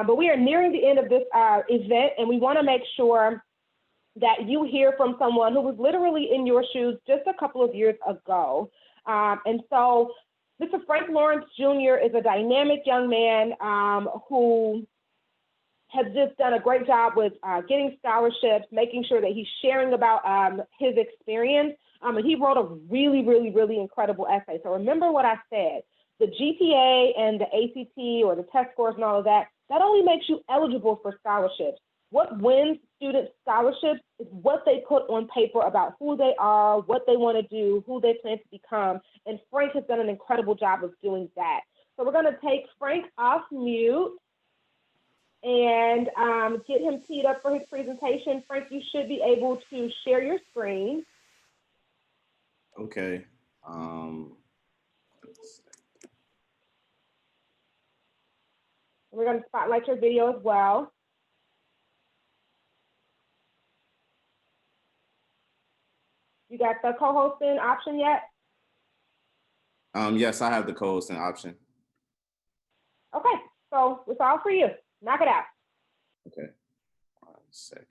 But we are nearing the end of this event, and we want to make sure that you hear from someone who was literally in your shoes just a couple of years ago. And so Mr. Frank Lawrence Jr. is a dynamic young man who has just done a great job with getting scholarships, making sure that he's sharing about his experience. And he wrote a really, really, really incredible essay. So remember what I said, the GPA and the ACT or the test scores and all of that, that only makes you eligible for scholarships. What wins student scholarships is what they put on paper about who they are, what they want to do, who they plan to become. And Frank has done an incredible job of doing that. So we're going to take Frank off mute and get him teed up for his presentation. Frank, you should be able to share your screen. Okay. We're going to spotlight your video as well. You got the co-hosting option yet? Yes, I have the co-hosting option. Okay, so it's all for you. Knock it out. Okay, 1 second.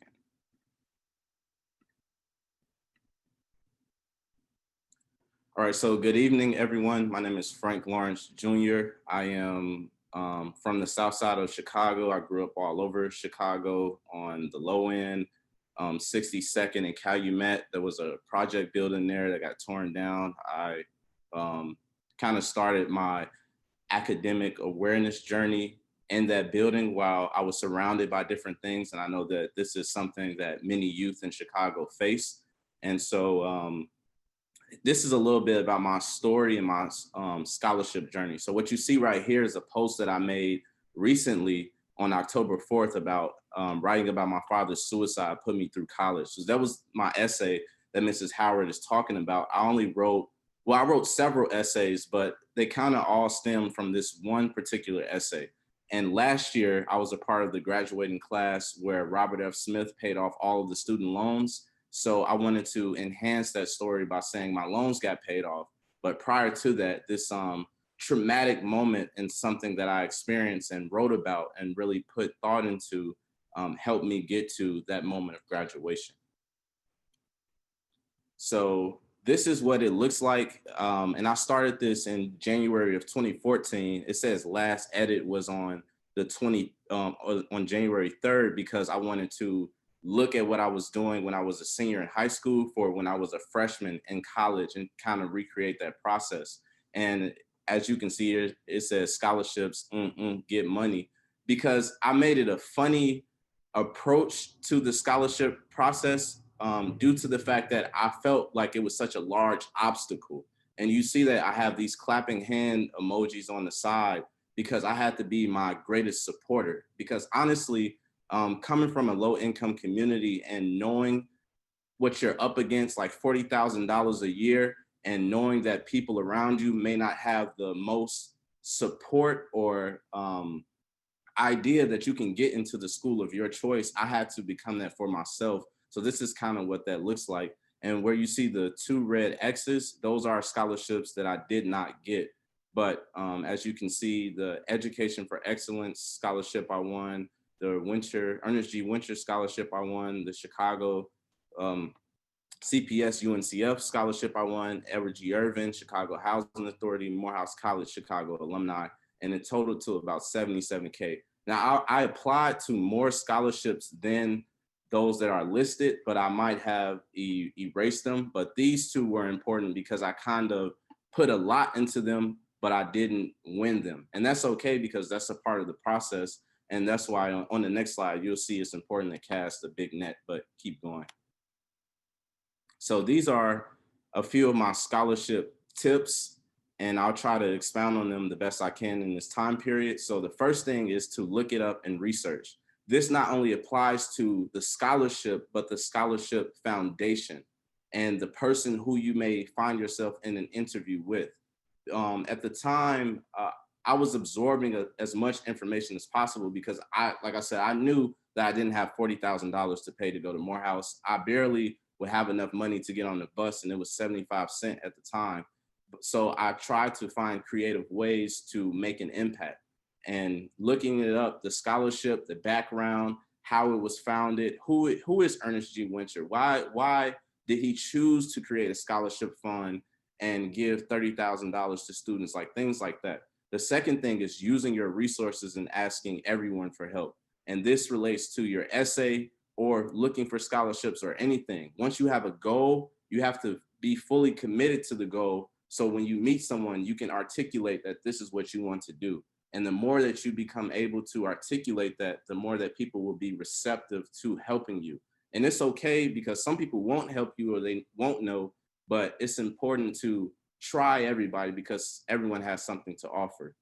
All right, so good evening, everyone. My name is Frank Lawrence Jr. I am from the south side of Chicago. I grew up all over Chicago on the low end, 62nd and Calumet. There was a project building there that got torn down. I kind of started my academic awareness journey in that building while I was surrounded by different things. And I know that this is something that many youth in Chicago face. And so this is a little bit about my story and my scholarship journey. So what you see right here is a post that I made recently on October 4th about writing about my father's suicide put me through college. So that was my essay that Mrs. Howard is talking about. I wrote several essays, but they kind of all stem from this one particular essay. And last year, I was a part of the graduating class where Robert F. Smith paid off all of the student loans. So I wanted to enhance that story by saying my loans got paid off. But prior to that, this traumatic moment and something that I experienced and wrote about and really put thought into helped me get to that moment of graduation. So this is what it looks like. And I started this in January of 2014. It says last edit was on on January 3rd, because I wanted to look at what I was doing when I was a senior in high school for when I was a freshman in college and kind of recreate that process. And as you can see here, it says scholarships, get money, because I made it a funny approach to the scholarship process due to the fact that I felt like it was such a large obstacle. And you see that I have these clapping hand emojis on the side because I had to be my greatest supporter. Because honestly, coming from a low income community and knowing what you're up against, like $40,000 a year, and knowing that people around you may not have the most support or idea that you can get into the school of your choice, I had to become that for myself. So this is kind of what that looks like. And where you see the 2 red X's, those are scholarships that I did not get. But as you can see, the Education for Excellence scholarship I won, the Ernest G. Winter scholarship I won, the Chicago CPS UNCF scholarship I won, Edward G. Irvin, Chicago Housing Authority, Morehouse College, Chicago Alumni, and it totaled to about $77K. Now, I applied to more scholarships than those that are listed, but I might have erased them. But these 2 were important because I kind of put a lot into them, but I didn't win them. And that's okay, because that's a part of the process. And that's why on the next slide, you'll see it's important to cast a big net, but keep going. So these are a few of my scholarship tips, and I'll try to expound on them the best I can in this time period. So the first thing is to look it up and research. This not only applies to the scholarship, but the scholarship foundation and the person who you may find yourself in an interview with. At the time, I was absorbing as much information as possible because like I said, I knew that I didn't have $40,000 to pay to go to Morehouse. I barely would have enough money to get on the bus, and it was 75 cents at the time. So I tried to find creative ways to make an impact. and looking it up, the scholarship, the background, how it was founded, who is Ernest G. Winter? Why did he choose to create a scholarship fund and give $30,000 to students, like things like that. The second thing is using your resources and asking everyone for help. And this relates to your essay or looking for scholarships or anything. Once you have a goal, you have to be fully committed to the goal. So when you meet someone, you can articulate that this is what you want to do. And the more that you become able to articulate that, the more that people will be receptive to helping you. And it's okay because some people won't help you or they won't know, but it's important to try everybody because everyone has something to offer.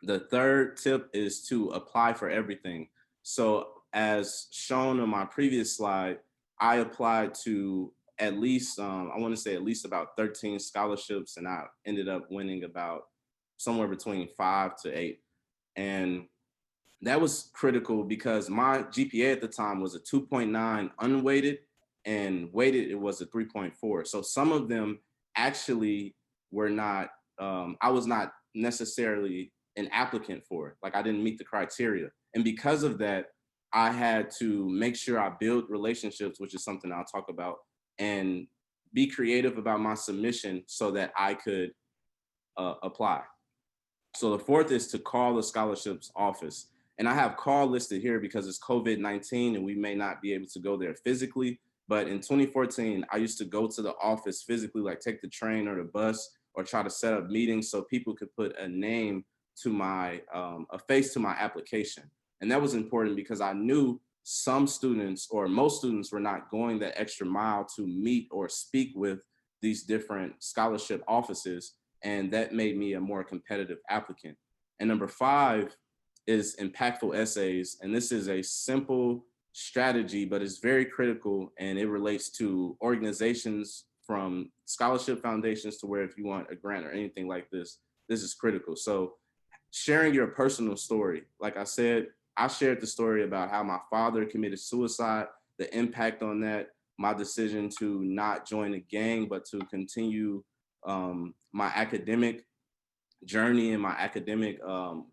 The third tip is to apply for everything. So as shown on my previous slide, I applied to at least, I want to say at least about 13 scholarships, and I ended up winning about somewhere between 5 to 8. And that was critical because my GPA at the time was a 2.9 unweighted, and weighted it was a 3.4. So some of them actually were not, I was not necessarily an applicant for. Like I didn't meet the criteria. And because of that, I had to make sure I build relationships, which is something I'll talk about, and be creative about my submission so that I could apply. So the fourth is to call the scholarships office. And I have call listed here because it's COVID-19 and we may not be able to go there physically. But in 2014, I used to go to the office physically, like take the train or the bus or try to set up meetings so people could put a name to my, a face to my application. And that was important because I knew some students or most students were not going that extra mile to meet or speak with these different scholarship offices. And that made me a more competitive applicant. And number 5 is impactful essays. And this is a simple strategy, but it's very critical. And it relates to organizations from scholarship foundations to where if you want a grant or anything like this, this is critical. So sharing your personal story. Like I said, I shared the story about how my father committed suicide, the impact on that, my decision to not join a gang, but to continue my academic journey and my academic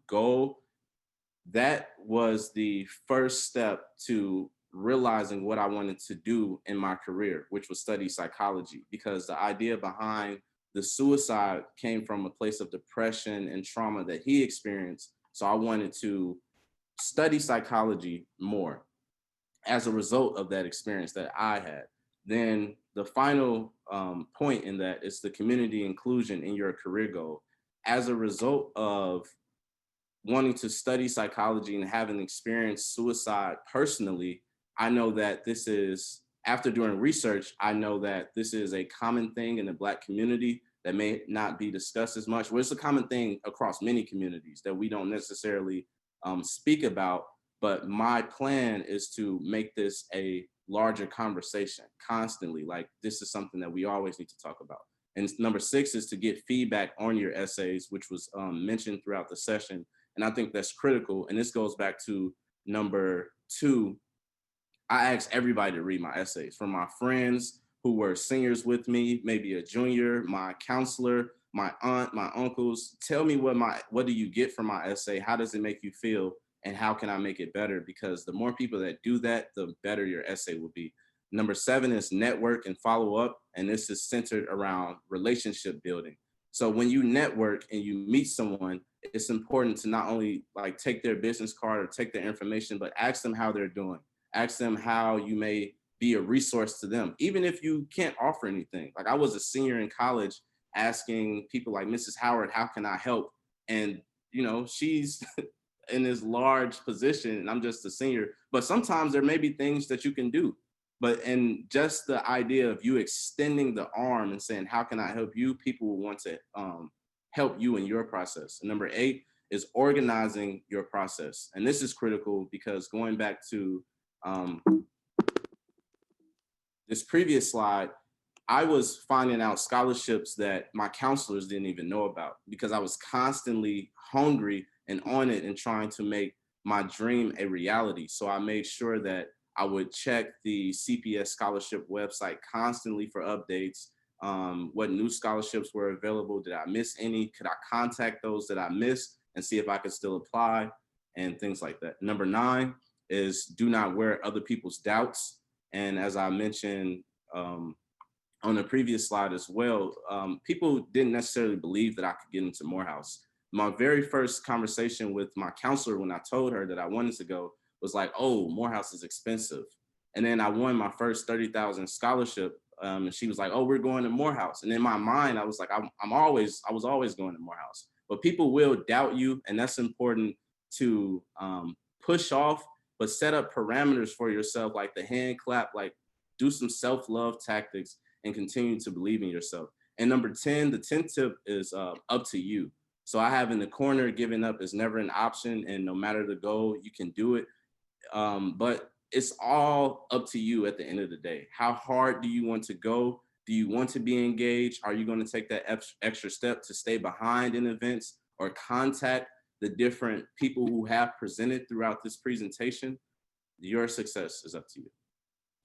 goal. That was the first step to realizing what I wanted to do in my career, which was study psychology, because the idea behind the suicide came from a place of depression and trauma that he experienced. So I wanted to study psychology more as a result of that experience that I had. Then the final point in that is the community inclusion in your career goal. As a result of wanting to study psychology and having experienced suicide personally, I know that this is, after doing research, I know that this is a common thing in the Black community that may not be discussed as much. Well, it's a common thing across many communities that we don't necessarily speak about. But my plan is to make this a larger conversation constantly. Like this is something that we always need to talk about. And number 6 is to get feedback on your essays, which was mentioned throughout the session. And I think that's critical. And this goes back to number 2. I asked everybody to read my essays, from my friends who were seniors with me, maybe a junior, my counselor, my aunt, my uncles. Tell me what do you get from my essay? How does it make you feel? And how can I make it better? Because the more people that do that, the better your essay will be. Number 7 is network and follow up. And this is centered around relationship building. So when you network and you meet someone, it's important to not only like take their business card or take their information, but ask them how they're doing. Ask them how you may be a resource to them, even if you can't offer anything. Like I was a senior in college asking people like Mrs. Howard, how can I help? And, you know, she's in this large position and I'm just a senior, but sometimes there may be things that you can do. But and just the idea of you extending the arm and saying, how can I help you? People will want to help you in your process. And number 8 is organizing your process. And this is critical because going back to this previous slide, I was finding out scholarships that my counselors didn't even know about because I was constantly hungry and on it and trying to make my dream a reality. So I made sure that I would check the CPS scholarship website constantly for updates. What new scholarships were available? Did I miss any? Could I contact those that I missed? and see if I could still apply and things like that. Number 9 is do not wear other people's doubts. And as I mentioned on the previous slide as well, people didn't necessarily believe that I could get into Morehouse. My very first conversation with my counselor when I told her that I wanted to go was like, oh, Morehouse is expensive. And then I won my first 30,000 scholarship. And she was like, oh, we're going to Morehouse. And in my mind, I was like, I was always going to Morehouse. But people will doubt you. And that's important to push off, but set up parameters for yourself, like the hand clap, like do some self-love tactics and continue to believe in yourself. And number 10, the 10th tip is up to you. So I have in the corner, giving up is never an option. And no matter the goal, you can do it. But it's all up to you at the end of the day. How hard do you want to go? Do you want to be engaged? Are you going to take that extra step to stay behind in events or contact the different people who have presented throughout this presentation? Your success is up to you.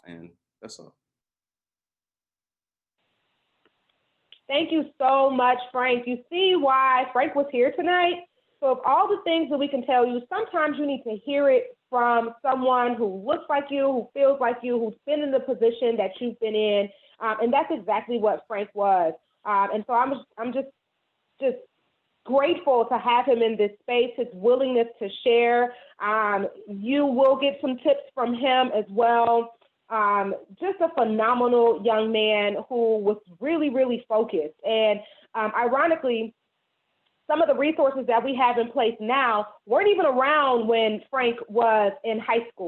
And that's all. Thank you so much, Frank. You see why Frank was here tonight? So of all the things that we can tell you, sometimes you need to hear it from someone who looks like you, who feels like you, who's been in the position that you've been in. And that's exactly what Frank was. And so I'm just grateful to have him in this space, his willingness to share. You will get some tips from him as well. Just a phenomenal young man who was really, really focused. And ironically, some of the resources that we have in place now weren't even around when Frank was in high school.